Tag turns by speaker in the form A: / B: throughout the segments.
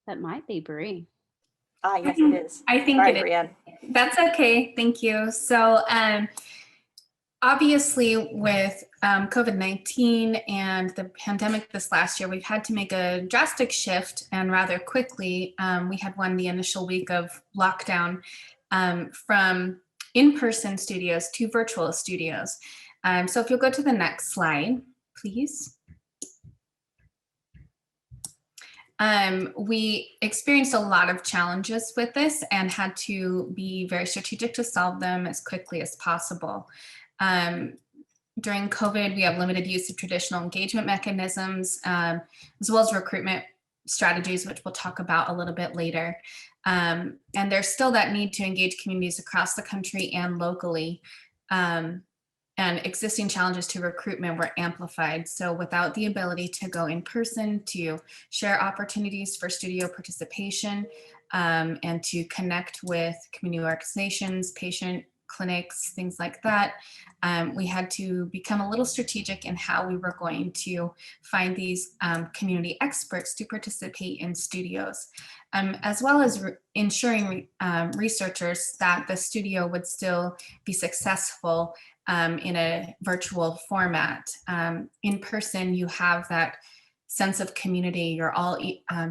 A: That might be Bree.
B: Ah, yes, it is.
C: I think
B: Sorry,
C: it is.
B: Brieanne.
C: That's okay. Thank you. So obviously with COVID-19 and the pandemic this last year, we've had to make a drastic shift, and rather quickly. We had the initial week of lockdown from in-person studios to virtual studios. So if you'll go to the next slide, please. We experienced a lot of challenges with this and had to be very strategic to solve them as quickly as possible. During COVID, we have limited use of traditional engagement mechanisms, as well as recruitment strategies, which we'll talk about a little bit later. And there's still that need to engage communities across the country and locally. And existing challenges to recruitment were amplified. So without the ability to go in person, to share opportunities for studio participation, and to connect with community organizations, patient clinics, things like that, we had to become a little strategic in how we were going to find these community experts to participate in studios, as well as ensuring researchers that the studio would still be successful in a virtual format. In person, you have that sense of community. You're all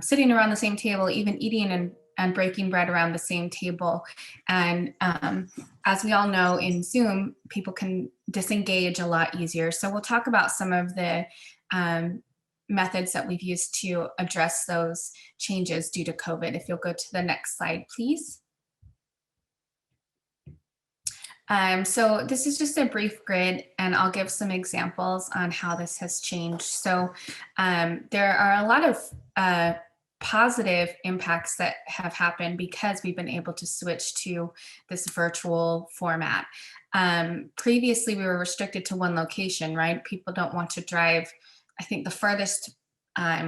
C: sitting around the same table, even eating and breaking bread around the same table. And as we all know, in Zoom, people can disengage a lot easier. So we'll talk about some of the methods that we've used to address those changes due to COVID. If you'll go to the next slide, please. So this is just a brief grid, and I'll give some examples on how this has changed. So there are a lot of positive impacts that have happened because we've been able to switch to this virtual format. Previously, we were restricted to one location, right? People don't want to drive. I think the farthest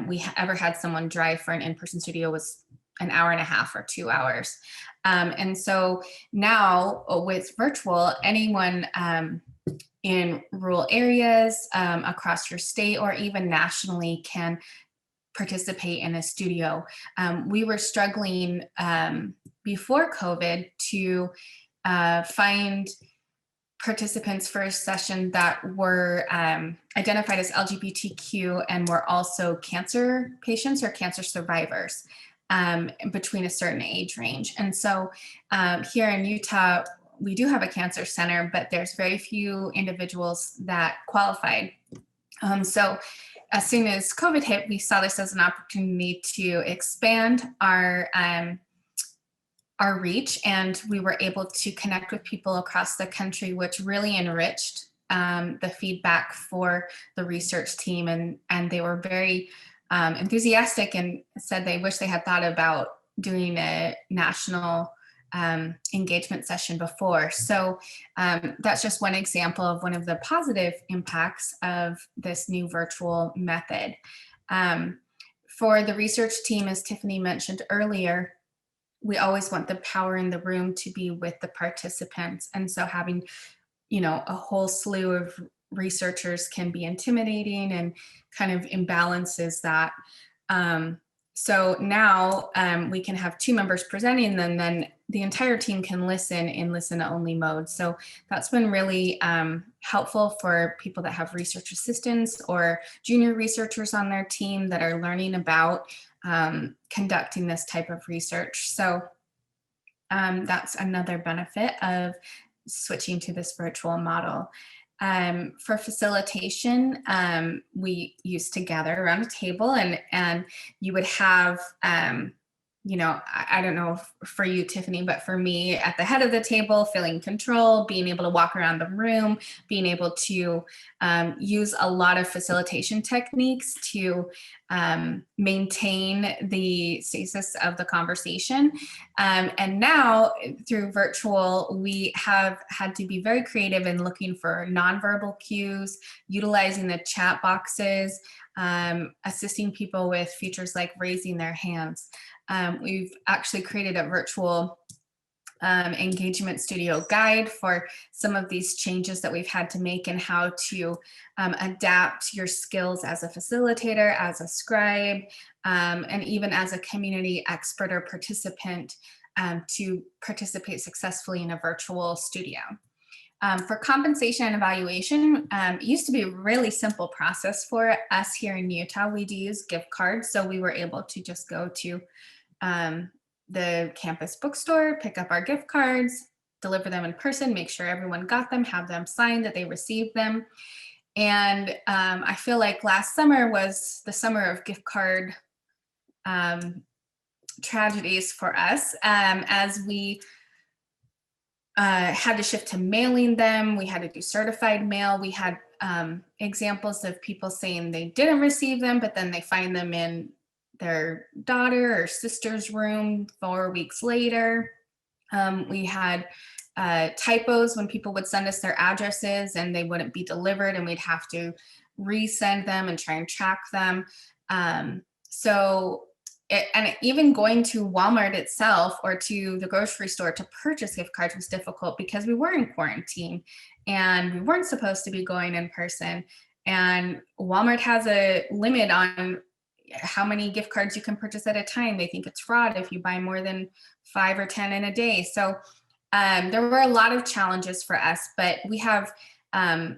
C: we ever had someone drive for an in-person studio was an hour and a half or 2 hours. And so now with virtual, anyone in rural areas across your state or even nationally can participate in a studio. We were struggling before COVID to find participants for a session that were identified as LGBTQ and were also cancer patients or cancer survivors between a certain age range. And so here in Utah, we do have a cancer center, but there's very few individuals that qualified. So as soon as COVID hit, we saw this as an opportunity to expand our reach, and we were able to connect with people across the country, which really enriched the feedback for the research team. And they were very enthusiastic and said they wish they had thought about doing a national engagement session before. So that's just one example of one of the positive impacts of this new virtual method. For the research team, as Tiffany mentioned earlier, we always want the power in the room to be with the participants. And so having, a whole slew of researchers can be intimidating and kind of imbalances that. So now we can have two members presenting, and then the entire team can listen in listen-only mode. So that's been really helpful for people that have research assistants or junior researchers on their team that are learning about conducting this type of research. So that's another benefit of switching to this virtual model. For facilitation, we used to gather around a table, and you would have, I don't know for you, Tiffany, but for me, at the head of the table, feeling control, being able to walk around the room, being able to use a lot of facilitation techniques to maintain the stasis of the conversation. And now through virtual, we have had to be very creative in looking for nonverbal cues, utilizing the chat boxes, assisting people with features like raising their hands. We've actually created a virtual engagement studio guide for some of these changes that we've had to make and how to adapt your skills as a facilitator, as a scribe, and even as a community expert or participant to participate successfully in a virtual studio. For compensation and evaluation, it used to be a really simple process for us here in Utah. We do use gift cards, so we were able to just go to the campus bookstore, pick up our gift cards, deliver them in person, make sure everyone got them, have them signed that they received them. And I feel like last summer was the summer of gift card tragedies for us, as we had to shift to mailing them. We had to do certified mail. We had examples of people saying they didn't receive them, but then they find them in their daughter or sister's room 4 weeks later. We had typos when people would send us their addresses and they wouldn't be delivered, and we'd have to resend them and try and track them. And even going to Walmart itself or to the grocery store to purchase gift cards was difficult because we were in quarantine and we weren't supposed to be going in person. And Walmart has a limit on how many gift cards you can purchase at a time. They think it's fraud if you buy more than 5 or 10 in a day. So there were a lot of challenges for us, but we have 90%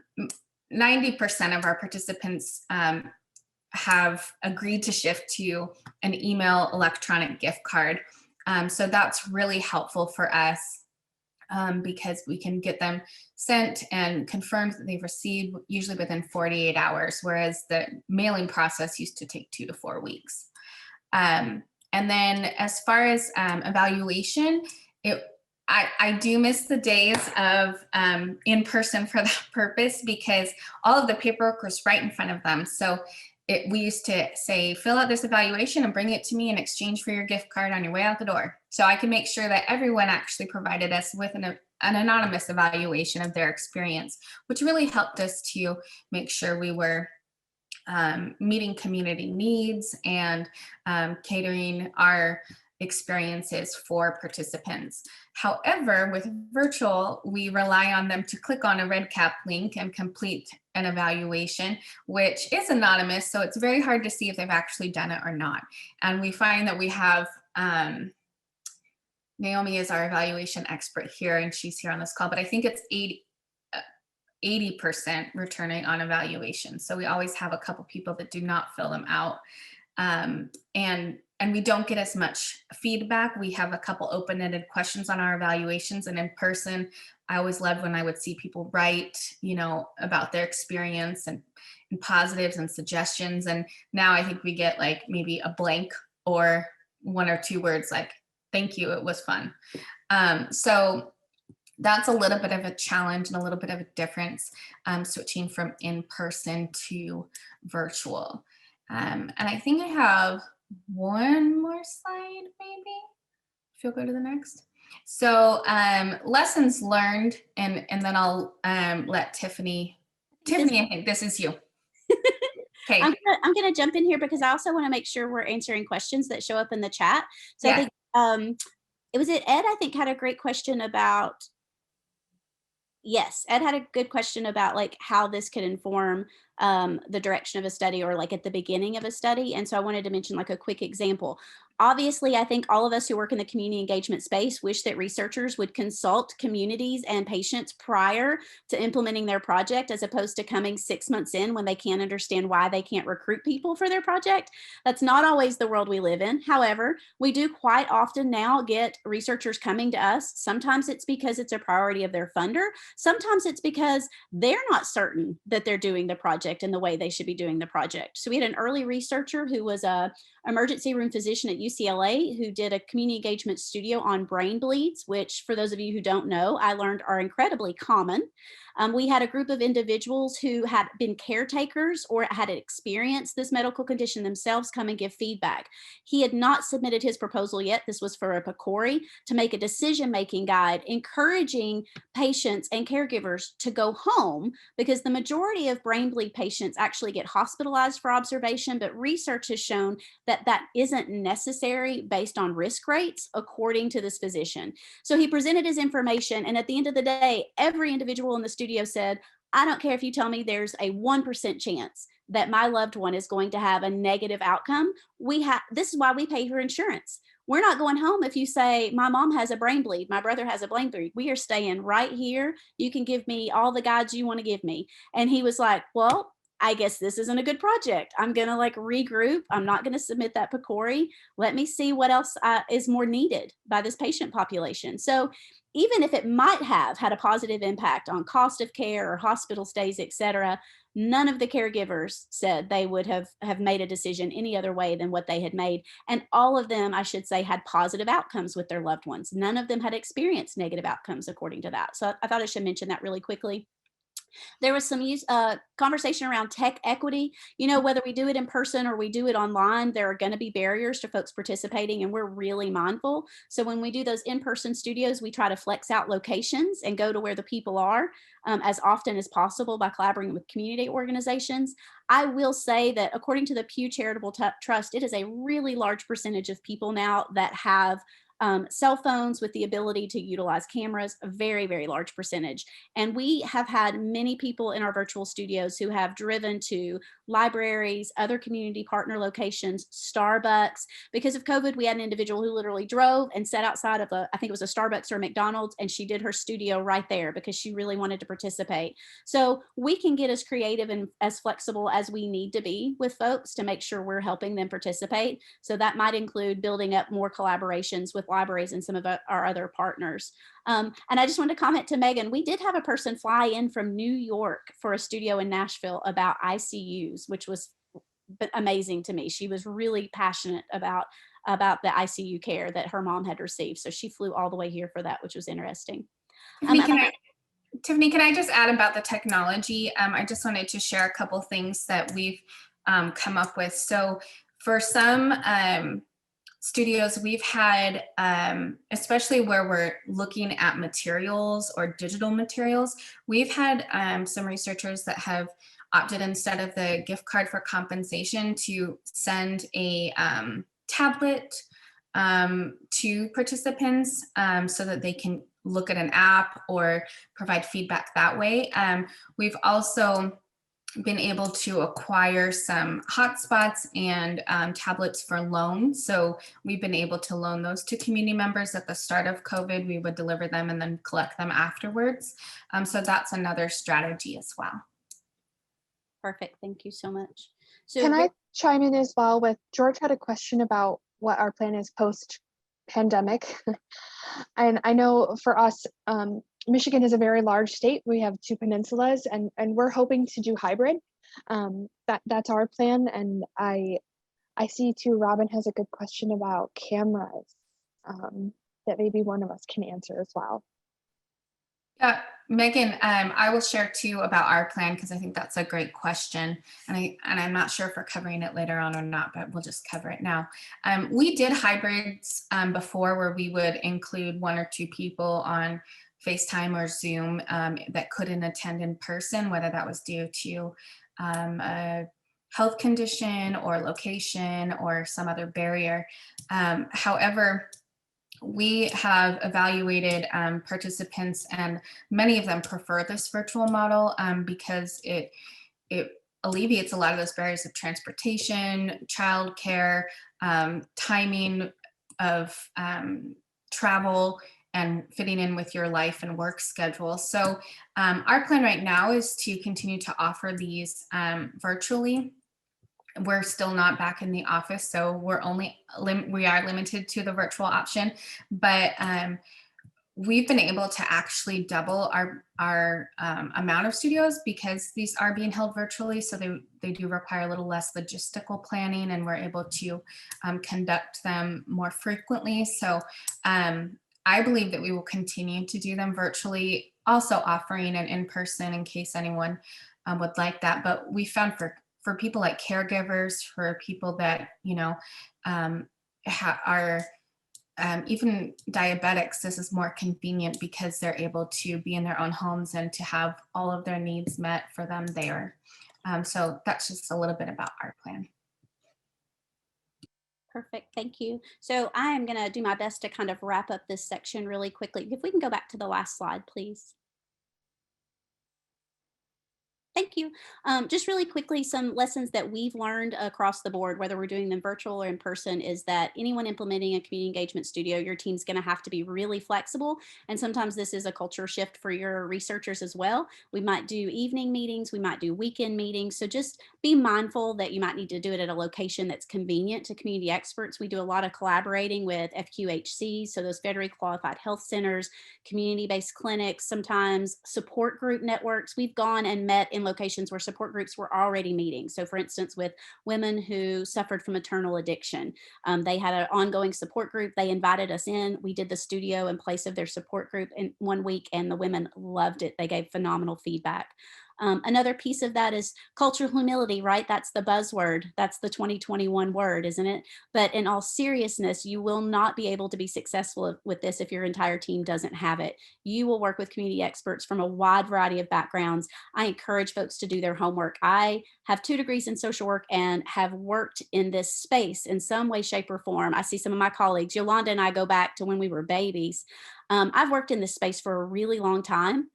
C: of our participants have agreed to shift to an email electronic gift card. So that's really helpful for us because we can get them sent and confirmed that they've received usually within 48 hours, whereas the mailing process used to take 2 to 4 weeks. And then as far as evaluation, I do miss the days of in person for that purpose because all of the paperwork was right in front of them. So we used to say, fill out this evaluation and bring it to me in exchange for your gift card on your way out the door. So I can make sure that everyone actually provided us with an anonymous evaluation of their experience, which really helped us to make sure we were meeting community needs and catering our experiences for participants. However, with virtual, we rely on them to click on a red cap link and complete an evaluation, which is anonymous. So it's very hard to see if they've actually done it or not. And we find that we have, Naomi is our evaluation expert here and she's here on this call, but I think it's 80% returning on evaluation. So we always have a couple people that do not fill them out. And we don't get as much feedback. We have a couple open-ended questions on our evaluations, and in person, I always loved when I would see people write, about their experience and positives and suggestions. And now I think we get like maybe a blank or 1 or 2 words like, thank you, it was fun. So that's a little bit of a challenge and a little bit of a difference, switching from in-person to virtual. And I think I have one more slide, maybe, if you'll go to the next. So lessons learned, and then I'll let Tiffany, I think this is you. Okay.
B: I'm gonna jump in here because I also want to make sure we're answering questions that show up in the chat. So
C: Yeah.
B: I think Ed, I think, had a great question about, yes, Ed had a good question about like how this could inform the direction of a study or like at the beginning of a study. And so I wanted to mention like a quick example. Obviously, I think all of us who work in the community engagement space wish that researchers would consult communities and patients prior to implementing their project, as opposed to coming 6 months in when they can't understand why they can't recruit people for their project. That's not always the world we live in. However, we do quite often now get researchers coming to us. Sometimes it's because it's a priority of their funder. Sometimes it's because they're not certain that they're doing the project in the way they should be doing the project. So we had an early researcher who was a emergency room physician at UCLA who did a community engagement studio on brain bleeds, which for those of you who don't know, I learned are incredibly common. We had a group of individuals who had been caretakers or had experienced this medical condition themselves come and give feedback. He had not submitted his proposal yet. This was for a PCORI to make a decision-making guide, encouraging patients and caregivers to go home, because the majority of brain bleed patients actually get hospitalized for observation, but research has shown that that isn't necessary based on risk rates, according to this physician. So he presented his information, and at the end of the day, every individual in the studio said, I don't care if you tell me there's a 1% chance that my loved one is going to have a negative outcome. This is why we pay for insurance. We're not going home if you say, my mom has a brain bleed, my brother has a brain bleed. We are staying right here. You can give me all the guides you want to give me. And he was like, well, I guess this isn't a good project. I'm going to like regroup. I'm not going to submit that PCORI. Let me see what else is more needed by this patient population. So even if it might have had a positive impact on cost of care or hospital stays, et cetera, none of the caregivers said they would have made a decision any other way than what they had made. And all of them, I should say, had positive outcomes with their loved ones. None of them had experienced negative outcomes according to that. So I thought I should mention that really quickly. There was some conversation around tech equity. You know, whether we do it in person or we do it online, there are going to be barriers to folks participating, and we're really mindful. So when we do those in-person studios, we try to flex out locations and go to where the people are as often as possible by collaborating with community organizations. I will say that according to the Pew Charitable Trust, it is a really large percentage of people now that have cell phones with the ability to utilize cameras, a very, very large percentage. And we have had many people in our virtual studios who have driven to libraries, other community partner locations, Starbucks. Because of COVID, we had an individual who literally drove and sat outside of I think it was a Starbucks or a McDonald's, and she did her studio right there because she really wanted to participate. So we can get as creative and as flexible as we need to be with folks to make sure we're helping them participate. So that might include building up more collaborations with libraries and some of our other partners. And I just wanted to comment to Megan, we did have a person fly in from New York for a studio in Nashville about ICUs, which was amazing to me. She was really passionate about the ICU care that her mom had received. So she flew all the way here for that, which was interesting.
C: Tiffany, can I just add about the technology? I just wanted to share a couple things that we've come up with. So for some studios, we've had, especially where we're looking at materials or digital materials, we've had some researchers that have opted, instead of the gift card for compensation, to send a tablet to participants so that they can look at an app or provide feedback that way. We've also been able to acquire some hotspots and tablets for loan. So we've been able to loan those to community members at the start of COVID. We would deliver them and then collect them afterwards. So that's another strategy as well.
B: Perfect. Thank you so much. So
A: can I chime in as well with, George had a question about what our plan is post-pandemic. And I know for us, Michigan is a very large state. We have 2 peninsulas, and we're hoping to do hybrid. That's our plan. And I see too, Robin has a good question about cameras that maybe one of us can answer as well.
C: Yeah, Megan, I will share too about our plan, because I think that's a great question, and I'm not sure if we're covering it later on or not, but we'll just cover it now. We did hybrids before, where we would include 1 or 2 people on FaceTime or Zoom that couldn't attend in person, whether that was due to a health condition or location or some other barrier. However, we have evaluated participants, and many of them prefer this virtual model because it alleviates a lot of those barriers of transportation, childcare, timing of travel, and fitting in with your life and work schedule. So our plan right now is to continue to offer these virtually. We're still not back in the office, so we are limited to the virtual option, but we've been able to actually double our amount of studios because these are being held virtually. So they do require a little less logistical planning, and we're able to conduct them more frequently. So I believe that we will continue to do them virtually also offering an in-person in case anyone would like that. But we found for people like caregivers, for people that, are even diabetics, this is more convenient because they're able to be in their own homes and to have all of their needs met for them there. So that's just a little bit about our plan.
B: Perfect, thank you. So I am gonna do my best to kind of wrap up this section really quickly. If we can go back to the last slide, please. Thank you. Just really quickly, some lessons that we've learned across the board, whether we're doing them virtual or in person, is that anyone implementing a community engagement studio, your team's going to have to be really flexible. And sometimes this is a culture shift for your researchers as well. We might do evening meetings, we might do weekend meetings. So just be mindful that you might need to do it at a location that's convenient to community experts. We do a lot of collaborating with FQHCs, so those federally qualified health centers, community-based clinics, sometimes support group networks. We've gone and met in locations where support groups were already meeting. So for instance, with women who suffered from maternal addiction, they had an ongoing support group. They invited us in. We did the studio in place of their support group in 1 week, and the women loved it. They gave phenomenal feedback. Another piece of that is cultural humility, right? That's the buzzword. That's the 2021 word, isn't it? But in all seriousness, you will not be able to be successful with this if your entire team doesn't have it. You will work with community experts from a wide variety of backgrounds. I encourage folks to do their homework. I have 2 degrees in social work and have worked in this space in some way, shape, or form. I see some of my colleagues, Yolanda and I go back to when we were babies. I've worked in this space for a really long time.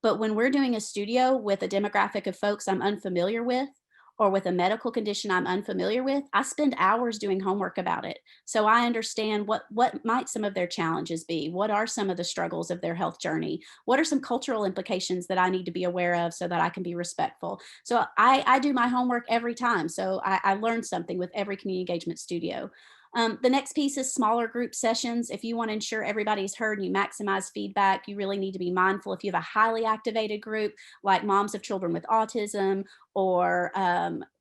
B: But when we're doing a studio with a demographic of folks I'm unfamiliar with, or with a medical condition I'm unfamiliar with, I spend hours doing homework about it. So I understand what might some of their challenges be? What are some of the struggles of their health journey? What are some cultural implications that I need to be aware of so that I can be respectful? So I do my homework every time. So I learn something with every community engagement studio. The next piece is smaller group sessions. If you want to ensure everybody's heard and you maximize feedback, you really need to be mindful. If you have a highly activated group like moms of children with autism, or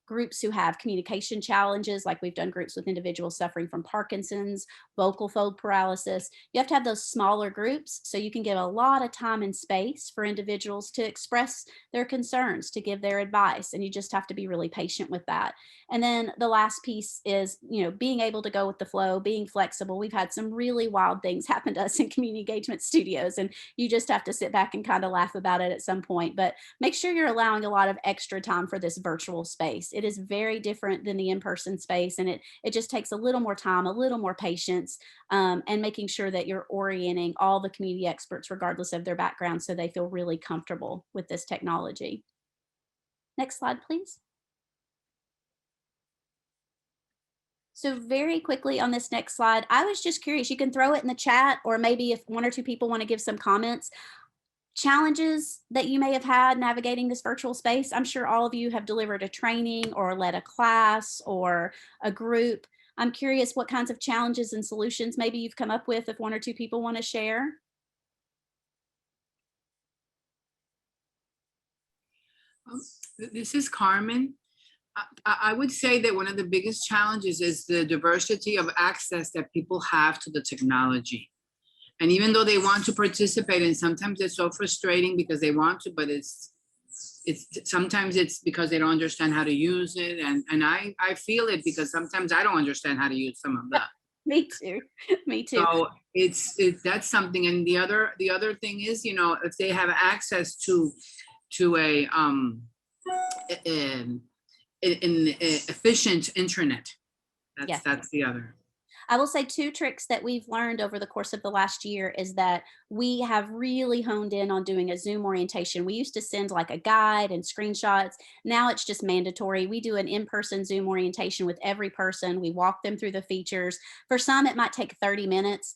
B: groups who have communication challenges, like we've done groups with individuals suffering from Parkinson's, vocal fold paralysis, you have to have those smaller groups so you can give a lot of time and space for individuals to express their concerns, to give their advice, and you just have to be really patient with that. And then the last piece is, being able to go with the flow, being flexible. We've had some really wild things happen to us in community engagement studios, and you just have to sit back and kind of laugh about it at some point. But make sure you're allowing a lot of extra time for this virtual space. It is very different than the in-person space, and it just takes a little more time, a little more patience, and making sure that you're orienting all the community experts, regardless of their background, so they feel really comfortable with this technology. Next slide, please. So very quickly on this next slide, I was just curious, you can throw it in the chat, or maybe if 1 or 2 people want to give some comments. Challenges that you may have had navigating this virtual space. I'm sure all of you have delivered a training or led a class or a group. I'm curious what kinds of challenges and solutions maybe you've come up with, if 1 or 2 people want to share.
D: This is Carmen. I would say that one of the biggest challenges is the diversity of access that people have to the technology. And even though they want to participate, and sometimes it's so frustrating because they want to, but it's sometimes it's because they don't understand how to use it. And I feel it because sometimes I don't understand how to use some of that.
B: Me too. Me too.
D: So that's something. And the other thing is, if they have access to a an efficient internet, that's the other.
B: I will say 2 tricks that we've learned over the course of the last year is that we have really honed in on doing a Zoom orientation. We used to send like a guide and screenshots. Now it's just mandatory. We do an in-person Zoom orientation with every person. We walk them through the features. For some, it might take 30 minutes.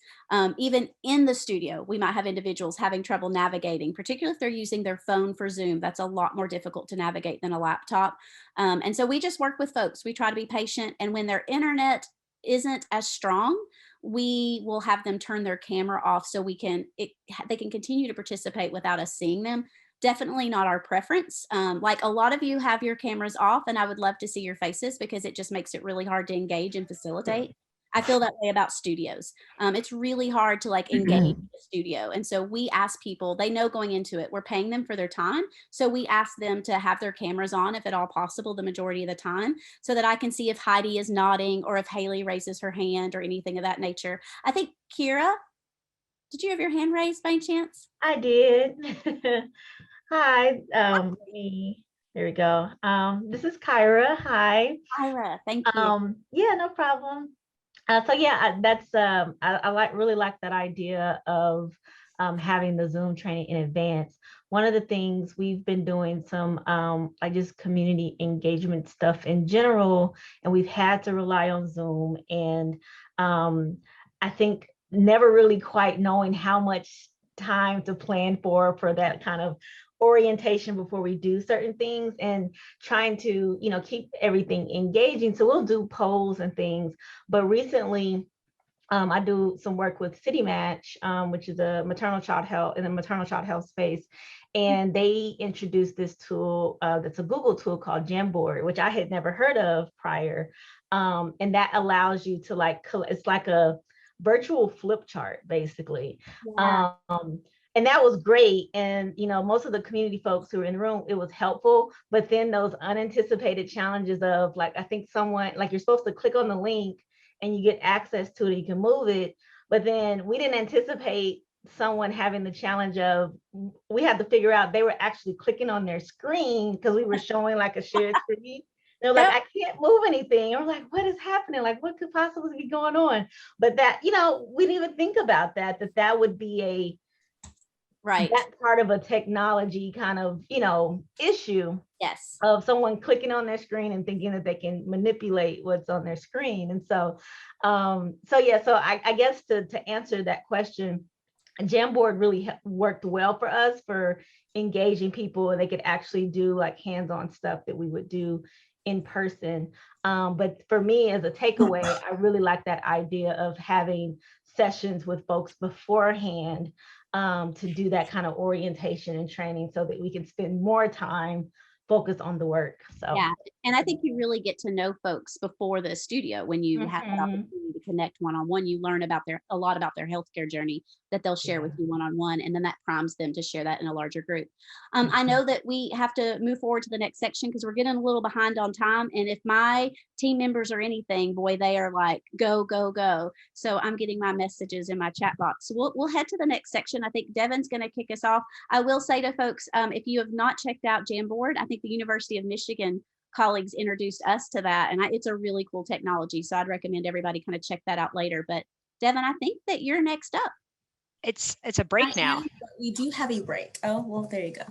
B: Even in the studio, we might have individuals having trouble navigating, particularly if they're using their phone for Zoom. That's a lot more difficult to navigate than a laptop. And so we just work with folks. We try to be patient. And when their internet isn't as strong, we will have them turn their camera off so they can continue to participate without us seeing them. Definitely not our preference. Like a lot of you have your cameras off, and I would love to see your faces because it just makes it really hard to engage and facilitate. I feel that way about studios. It's really hard to like engage the studio. And so we ask people, they know going into it, we're paying them for their time. So we ask them to have their cameras on, if at all possible, the majority of the time, so that I can see if Heidi is nodding or if Haley raises her hand or anything of that nature. I think, Kira, did you have your hand raised by any chance?
E: I did. Hi, there we go. This is Kyra. Hi.
B: Ira, thank you.
E: Yeah, no problem. So yeah, that's I really like that idea of having the Zoom training in advance. One of the things we've been doing some like just community engagement stuff in general, and we've had to rely on Zoom. And I think never really quite knowing how much time to plan for that kind of orientation before we do certain things, and trying to, you know, keep everything engaging. So we'll do polls and things. But recently, I do some work with City Match, which is a maternal child health in the maternal child health space. And they introduced this tool that's a Google tool called Jamboard, which I had never heard of prior. And that allows you to like, it's like a virtual flip chart, basically.
B: Yeah.
E: And that was great. And, you know, most of the community folks who were in the room, it was helpful. But then those unanticipated challenges of like, I think someone, like you're supposed to click on the link and you get access to it, you can move it. But then we didn't anticipate someone having the challenge of, we had to figure out they were actually clicking on their screen because we were showing like a shared screen. They're like, I can't move anything. I'm like, what is happening? Like, what could possibly be going on? But that, you know, we didn't even think about that would be a,
B: right,
E: that part of a technology kind of, you know, issue.
B: Yes.
E: Of someone clicking on their screen and thinking that they can manipulate what's on their screen. And so, so I guess to answer that question, Jamboard really worked well for us for engaging people, and they could actually do like hands-on stuff that we would do in person. But for me as a takeaway, I really like that idea of having sessions with folks beforehand to do that kind of orientation and training so that we can spend more time focused on the work. So
B: yeah, and I think you really get to know folks before the studio when you have that opportunity to connect one-on-one. You learn about a lot about their healthcare journey that they'll share with you one-on-one, and then that primes them to share that in a larger group. I know that we have to move forward to the next section because we're getting a little behind on time. And if my team members or anything, boy, they are like, go, go, go. So I'm getting my messages in my chat box. So we'll head to the next section. I think Devin's going to kick us off. I will say to folks, if you have not checked out Jamboard, I think the University of Michigan colleagues introduced us to that, and it's a really cool technology. So I'd recommend everybody kind of check that out later. But Devin, I think that you're next up.
F: It's a break now.
G: We do have a break. Oh, well, there you go.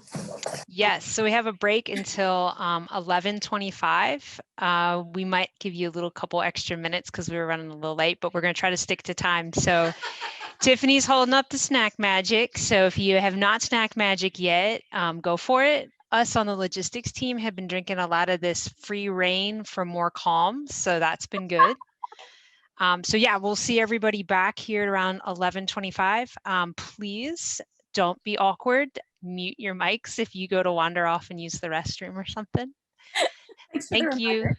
F: Yes, so we have a break until 11:25. We might give you a little couple extra minutes because we were running a little late, but we're going to try to stick to time. So Tiffany's holding up the snack magic. So if you have not snack magic yet, go for it. Us on the logistics team have been drinking a lot of this free rain for more calm. So that's been good. So yeah, we'll see everybody back here around 11:25. Please don't be awkward. Mute your mics if you go to wander off and use the restroom or something. Thank you.